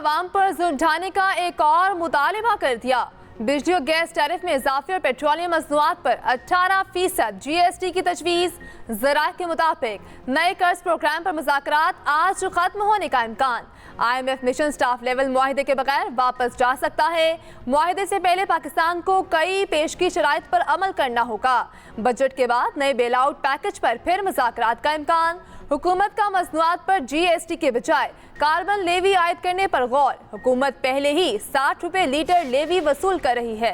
आवाम पर जुल्म ढाने का एक और मुतालिबा कर दिया। बिजली और गैस टैरिफ में इजाफे और पेट्रोलियम मसनूआत पर 18% GST की तजवीज़। ज़राए के मुताबिक नए कर्ज प्रोग्राम पर मुज़ाकरात आज खत्म होने का इम्कान। IMF मिशन स्टाफ लेवल मुआहिदे के बगैर वापस जा सकता है। मुआहिदे से पहले पाकिस्तान को कई पेशगी शराइत पर अमल करना होगा। बजट के बाद नए बेल आउट पैकेज पर फिर मुज़ाकरात का इम्कान। हुकूमत का मसनूआत पर GST के बजाय कार्बन लेवी आयद करने पर गौर। हुकूमत पहले ही 60 रुपए लीटर लेवी वसूल कर रही है।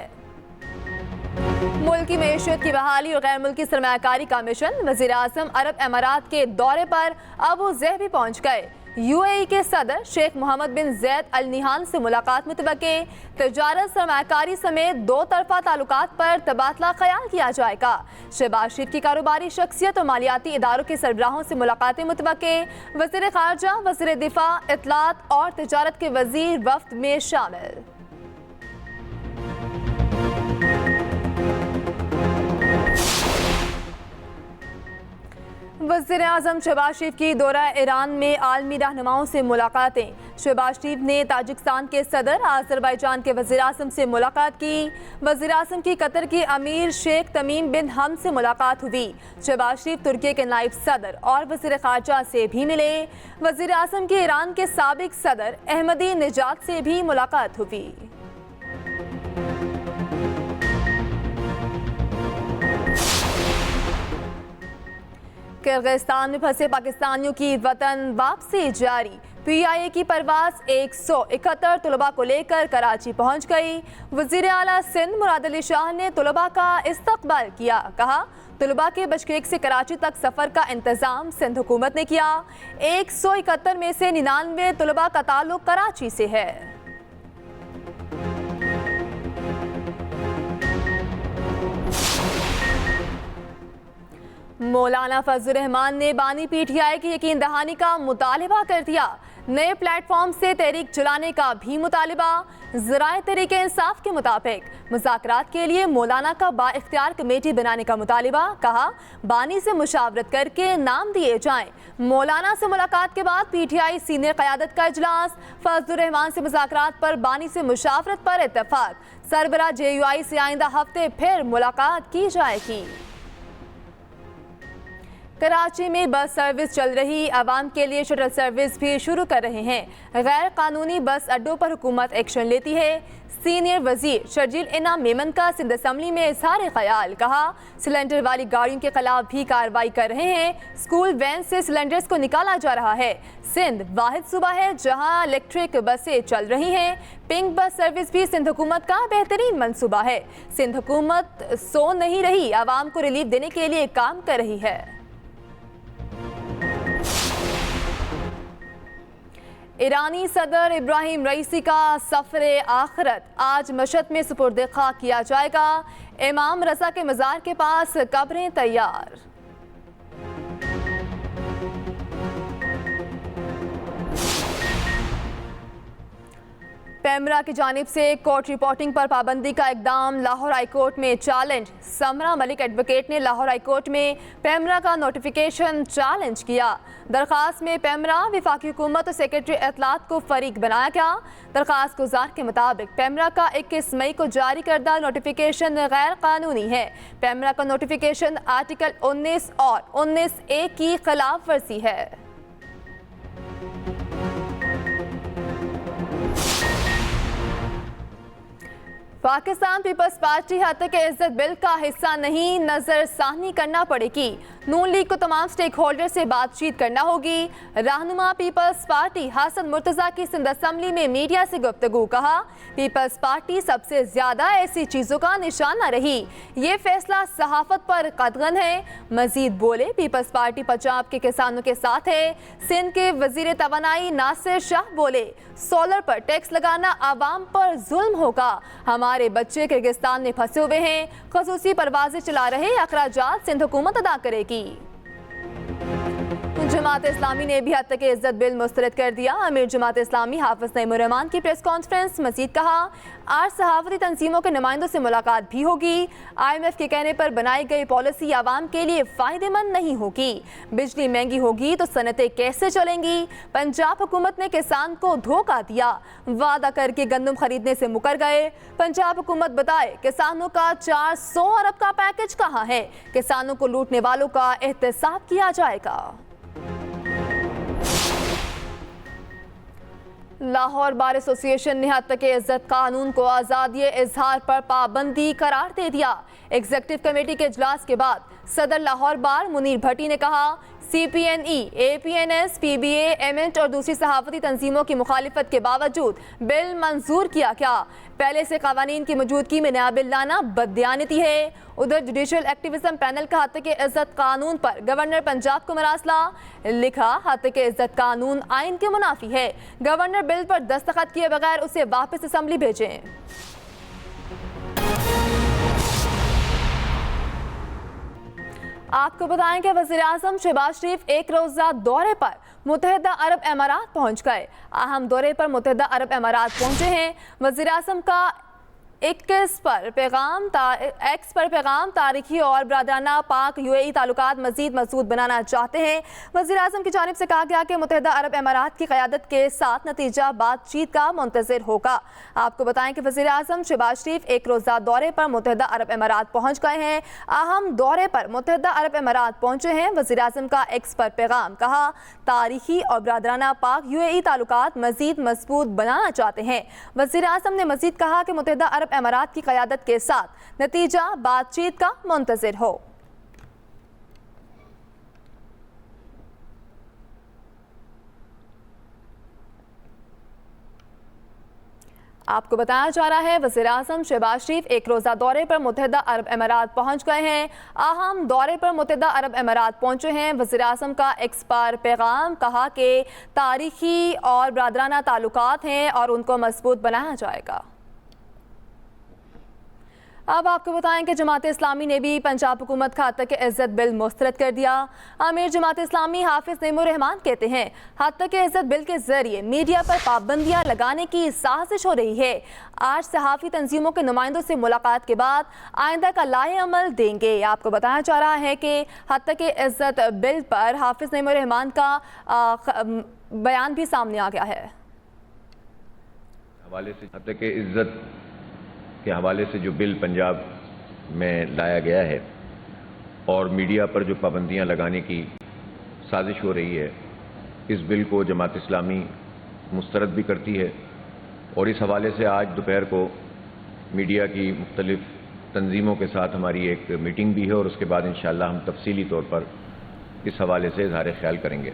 मुल्क की मईशत की बहाली और गैर मुल्की सरमायाकारी का मिशन। वज़ीर आज़म अरब अमारात के दौरे पर अबू ज़हबी पहुँच गए। UAE के सदर शेख मोहम्मद बिन ज़ैद अल निहान से मुलाकात मुतवक्के। तजारत सरमायाकारी समेत दो तरफा ताल्लुकात पर तबादला ख्याल किया जाएगा। शहबाज शरीफ की कारोबारी शख्सियत और मालियाती इदारों के सरबराहों से मुलाकातें मुतवक्के। वज़ीर ख़ारजा, वज़ीर दिफा, इत्तलात और तजारत के वज़ीर वफ़द में शामिल। वज़ीर आज़म शहबाज शरीफ की दौरा ईरान में आलमी रहनुमाओं से मुलाकातें। शहबाज शरीफ ने ताजिकिस्तान के सदर, आज़रबाईजान के वज़ीर आज़म से मुलाकात की। वज़ीर आज़म की कतर के अमीर शेख तमीम बिन हमद से मुलाकात हुई। शहबाज शरीफ तुर्की के नायब सदर और वज़ीर ख़ारजा से भी मिले। वज़ीर आज़म की ईरान के साबिक सदर अहमदी निजात से भी मुलाकात हुई। किर्गिस्तान में फंसे पाकिस्तानियों की वतन वापसी जारी। PIA की परवाज़ 171 तलबा को लेकर कराची पहुंच गई। वज़ीर आला सिंध मुराद अली शाह ने तलबा का इस्तकबाल किया। कहा, तलबा के बशकेक से कराची तक सफ़र का इंतज़ाम सिंध हुकूमत ने किया। 171 में से 99 तलबा का ताल्लुक कराची से है। मौलाना फजल रहमान ने बानी PTI की यकीन दहानी का मुतालिबा कर दिया। नए प्लेटफॉर्म से तहरीक चलाने का भी मुतालिबा। ज़राए तहरीके इंसाफ के मुताबिक मुज़ाकरात के लिए मौलाना का बाइख्तियार कमेटी बनाने का मुतालिबा। कहा, बानी से मुशावरत करके नाम दिए जाएं। मौलाना से मुलाकात के बाद PTI सीनियर क़यादत का इजलास। फजल रहमान से मुज़ाकरात पर बानी से मुशावरत पर इत्तफाक। सरबराह JUI से आइंदा हफ्ते फिर मुलाकात की जाएगी। कराची में बस सर्विस चल रही, आवाम के लिए शटल सर्विस भी शुरू कर रहे हैं। गैर कानूनी बस अड्डों पर हुकूमत एक्शन लेती है। सीनियर वजीर शर्जील इनाम मेमन का सिंध असम्बली में इजहार ख्याल। कहा, सिलेंडर वाली गाड़ियों के खिलाफ भी कार्रवाई कर रहे हैं। स्कूल वैन से सिलेंडर्स को निकाला जा रहा है। सिंध वाहिद सूबा है जहां इलेक्ट्रिक बसें चल रही हैं। पिंक बस सर्विस भी सिंध हुकूमत का बेहतरीन मंसूबा है। सिंध हुकूमत सो नहीं रही, आवाम को रिलीफ देने के लिए काम कर रही है। ईरानी सदर इब्राहिम रईसी का सफ़रे आखिरत आज मशहद में सुपुर्द खाक किया जाएगा। इमाम रज़ा के मज़ार के पास कब्रें तैयार। पैमरा की जानिब से कोर्ट रिपोर्टिंग पर पाबंदी का इकदाम लाहौर हाई कोर्ट में चैलेंज। समरा मलिक एडवोकेट ने लाहौर हाई कोर्ट में पैमरा का नोटिफिकेशन चैलेंज किया। दरख्वास्त में पैमरा, वफाकी हुकूमत और सेक्रेटरी इत्तलात को फरीक बनाया गया। दरख्वास्त गुजार के मुताबिक पैमरा का 21 मई को जारी करदा नोटिफिकेशन गैर कानूनी है। पैमरा का नोटिफिकेशन आर्टिकल 19 और 19A की खिलाफ वर्जी है। पाकिस्तान पीपल्स पार्टी हत्या के इज्जत बिल का हिस्सा नहीं, नजरसानी करना पड़ेगी। नून लीग को तमाम स्टेक होल्डर से बातचीत करना होगी। रहनुमा पीपल्स पार्टी हसन मुर्तजा की सिंध असम्बली में मीडिया से गुफ्तगू। कहा, पीपल्स पार्टी सबसे ज्यादा ऐसी चीजों का निशाना रही। ये फैसला सहाफत पर कतगन है। मजीद बोले, पीपल्स पार्टी पंजाब के किसानों के साथ है। सिंध के वजीर तवानाई नासिर शाह बोले, सोलर पर टैक्स लगाना आवाम पर जुल्म होगा। हमारे बच्चे किर्गिस्तान में फंसे हुए हैं। खसूसी परवाजें चला रहे अखराजात सिंध हुकूमत अदा करेगी। जमात इस्लामी ने भी हद तक इज्जत बिल मुस्तरद कर दिया। अमीर जमात इस्लामी हाफिज नईमुर रहमान की प्रेस कॉन्फ्रेंस। मजीद कहा, आज सहाफती तंजीमों के नुमाइंदों से मुलाकात भी होगी। IMF के कहने पर बनाई गई पॉलिसी आवाम के लिए फ़ायदेमंद नहीं होगी। बिजली महंगी होगी तो सनतें कैसे चलेंगी। पंजाब हुकूमत ने किसान को धोखा दिया, वादा करके गंदम खरीदने से मुकर गए। पंजाब हुकूमत बताए किसानों का 400 अरब का पैकेज कहाँ है। किसानों को लूटने वालों का एहतसाब किया जाएगा। लाहौर बार एसोसिएशन ने हद तक इज्जत कानून को आज़ादी इजहार पर पाबंदी करार दे दिया। एग्जीक्यूटिव कमेटी के इजलास के बाद सदर लाहौर बार मुनीर भट्टी ने कहा, CPNE, APNS, PBA, एमेंट और दूसरी सहाफती तंजीमों की मुखालिफत के बावजूद बिल मंजूर किया क्या। पहले से कवानीन की मौजूदगी में नया बिल लाना बददियानती है। उधर जुडिशल एक्टिविज्म पैनल का हद तक इज्जत कानून पर गवर्नर पंजाब को मरासला। लिखा, हद तक इज्जत कानून आइन के मुनाफी है। गवर्नर बिल पर दस्तखत किए बगैर उसे वापस असम्बली भेजें। आपको बताएं कि वज़ीर-ए-आज़म शहबाज शरीफ एक रोज़ा दौरे पर मुत्तहिदा अरब अमारात पहुंच गए। अहम दौरे पर मुत्तहिदा अरब अमारात पहुंचे हैं। वज़ीर-ए-आज़म का एक्स पर पैगाम तारीखी और बरादराना पाक UAE ताल्लुकात मज़ीद मजबूत बनाना चाहते हैं। वज़ीर-ए-आज़म की जानिब से कहा गया कि मुत्तहिदा अरब अमारात की क़यादत के साथ नतीजा बातचीत का मुंतज़िर होगा। आपको बताएं कि वज़ीर-ए-आज़म शहबाज शरीफ एक रोज़ा दौरे पर मुत्तहिदा अरब अमारात पहुँच गए हैं। अहम दौरे पर मुत्तहिदा अरब अमारात पहुँचे हैं। वज़ीर-ए-आज़म का एक्स पर पैगाम, कहा, तारीखी और बरादराना पाक UAE ताल्लुकात मज़ीद मजबूत बनाना चाहते हैं। वज़ीर-ए-आज़म ने मज़ीद कहा कि मुत्तहिदा अरब अमारात की क़यादत के साथ नतीजा बातचीत का मुंतज़िर हो। आपको बताया जा रहा है, वज़ीर-ए-आज़म शहबाज शरीफ एक रोज़ा दौरे पर मुत्तहिदा अरब अमारात पहुंच गए हैं। अहम दौरे पर मुत्तहिदा अरब अमारात पहुंचे हैं। वज़ीर-ए-आज़म का एक्स पर पैगाम, कहा कि तारीखी और बरादराना ताल्लुकात हैं और उनको मजबूत बनाया जाएगा। अब आपको बताएं कि जमात इस्लामी ने भी पंजाब हुकूमत का हद तक इज्जत बिल मुस्तरद कर दिया। अमीर जमात इस्लामी हाफिज नईमुर रहमान कहते हैं, हद तक इज्जत बिल के जरिए मीडिया पर पाबंदियां लगाने की साजिश हो रही है। आज सहाफ़ी तंजीमों के नुमाइंदों से मुलाकात के बाद आइंदा का लाए अमल देंगे। आपको बताया जा रहा है कि हद तक इज्जत बिल पर हाफिज नईमुर रहमान का बयान भी सामने आ गया है। हवाले से हद तक इज्जत के हवाले से जो बिल पंजाब में लाया गया है और मीडिया पर जो पाबंदियां लगाने की साजिश हो रही है, इस बिल को जमात इस्लामी मुस्तरद भी करती है। और इस हवाले से आज दोपहर को मीडिया की मुख्तलिफ तंजीमों के साथ हमारी एक मीटिंग भी है और उसके बाद इंशाअल्लाह हम तफसीली तौर पर इस हवाले से इज़हार ख्याल करेंगे।